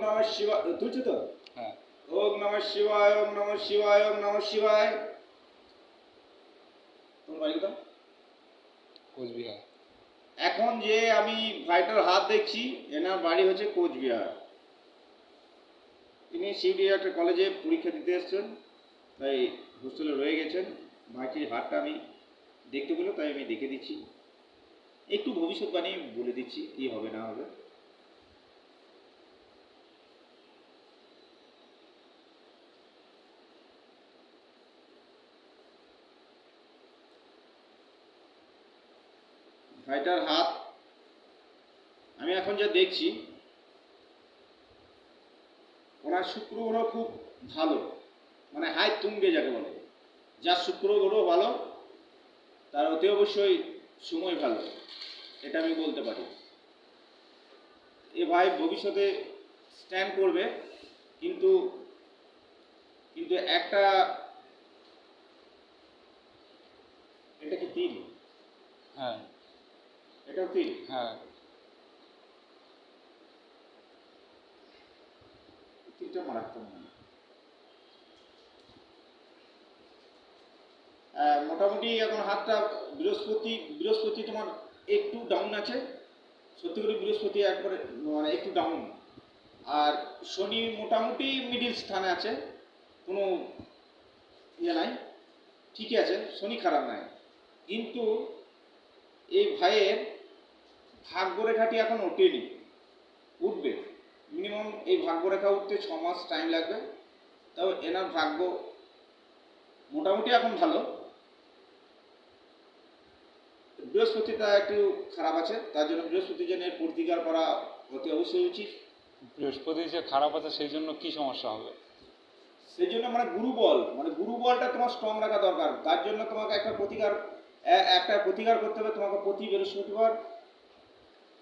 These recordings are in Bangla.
নমঃ শিবায়, তুলছো তো? হ্যাঁ। ওম নমঃ শিবায়, ওম নমঃ শিবায়, ওম নমঃ শিবায়। তোমার বাড়ি কোথায়? কোচবিহার। এখন যে আমি ভাইটার হাত দেখছি, এনার বাড়ি হচ্ছে কোচবিহার। তিনি শিউড়ি একটা কলেজে পরীক্ষা দিতে এসেছেন, তাই হোস্টেলে রয়ে গেছেন। ভাইটির হাতটা আমি দেখতে বলে, তাই আমি দেখে দিচ্ছি। একটু ভবিষ্যৎবাণী বলে দিচ্ছি কি হবে না হবে। ভাইটার হাত আমি এখন যা দেখছি, ওনার শুক্র গ্রহ খুব ভালো, মানে হাই তুঙ্গে যাকে বলে। যার শুক্র গ্রহ ভালো তার অতি অবশ্যই সময় ভালো, এটা আমি বলতে পারি। এ ভাই ভবিষ্যতে স্ট্যান্ড করবে, কিন্তু কিন্তু একটা, এটা কি তিল? হ্যাঁ। এটাও তিল? হ্যাঁ। তিলটা মারাত্মক না। মোটামুটি এখন হাতটা বৃহস্পতি তোমার একটু ডাউন আছে, সত্যি করে বৃহস্পতি একবারে মানে একটু ডাউন। আর শনি মোটামুটি মিডিল স্থানে আছে, কোনো ইয়ে নাই, ঠিকই আছে, শনি খারাপ নাই। কিন্তু এই ভাইয়ের ভাগ্যরেখাটি এখন ওঠেনি, উঠবে। মিনিমাম এই ভাগ্যরেখা উঠতে 6 মাস টাইম লাগবে। তাও এনার ভাগ্য মোটামুটি এখন ভালো। বৃহস্পতিটা একটু খারাপ আছে, তার জন্য বৃহস্পতি জনের প্রতিকার করা অতি অবশ্যই উচিত। বৃহস্পতি যে খারাপ আছে সেই জন্য কি সমস্যা হবে? সেই জন্য মানে গুরুবলটা তোমার স্ট্রং রাখা দরকার। তার জন্য তোমাকে একটা প্রতিকার করতে হবে। তোমাকে প্রতি বৃহস্পতিবার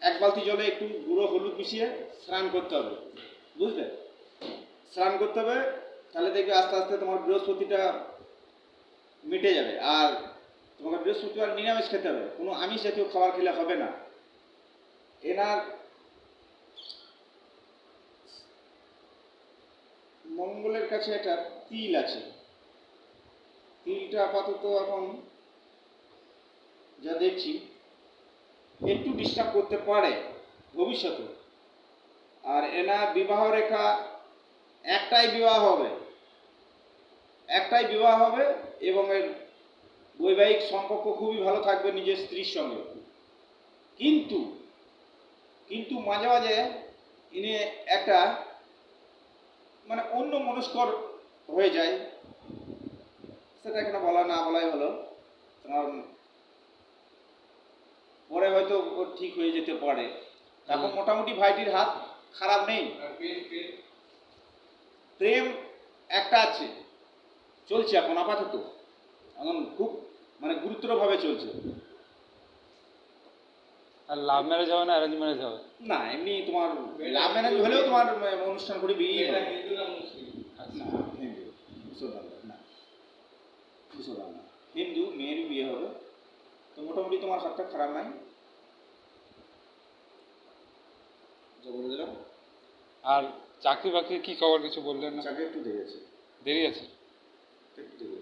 1 বালতি জলে একটু গুঁড়ো হলুদ মিশিয়ে স্নান করতে হবে, বুঝলে? স্নান করতে হবে, তাহলে দেখবে আস্তে আস্তে তোমার বৃহস্পতিটা মিটে যাবে। আর তোমাকে বৃহস্পতিবার নিরামিষ খেতে হবে, কোনো আমিষ জাতীয় খাবার খেলে হবে না। এনার মঙ্গলের কাছে একটা তিল আছে, তিলটা আপাতত এখন যা দেখছি একটু ডিস্টার্ব করতে পারে ভবিষ্যতে। আর এনার বিবাহ রেখা একটাই বিবাহ হবে এবং এর বৈবাহিক সম্পর্ক খুবই ভালো থাকবে নিজের স্ত্রীর সঙ্গে। কিন্তু কিন্তু মাঝে মাঝে ইনি একটা মানে অন্য মনস্কর হয়ে যায়, সেটা এখানে না বলাই হলো। কারণ পরে হয়তো ও ঠিক হয়ে যেতে পারে। এখন মোটামুটি ভাইটির হাত খারাপ নেই। প্রেম একটা আছে, চলছে এখন আপাতত, এখন খুব মানে গুরুতরভাবে চলছে। আর লাভ ম্যারেজ হবে না অ্যারেঞ্জ ম্যারেজ হবে? না, এমনি তোমার লাভ ম্যারেজ হলেও তোমার অনুষ্ঠান করে বিয়ে হবে। না, হিন্দু, মুসলমান না, মুসলমান না, হিন্দু মেয়েরই বিয়ে হবে। তো মোটামুটি তোমার হাতটা খারাপ নাই, যা বলে দিলাম। আর চাকরি বাকরির কি খবর কিছু বললেন না? চাকরি একটু দেরি আছে। দেরি আছে? একটু দেরি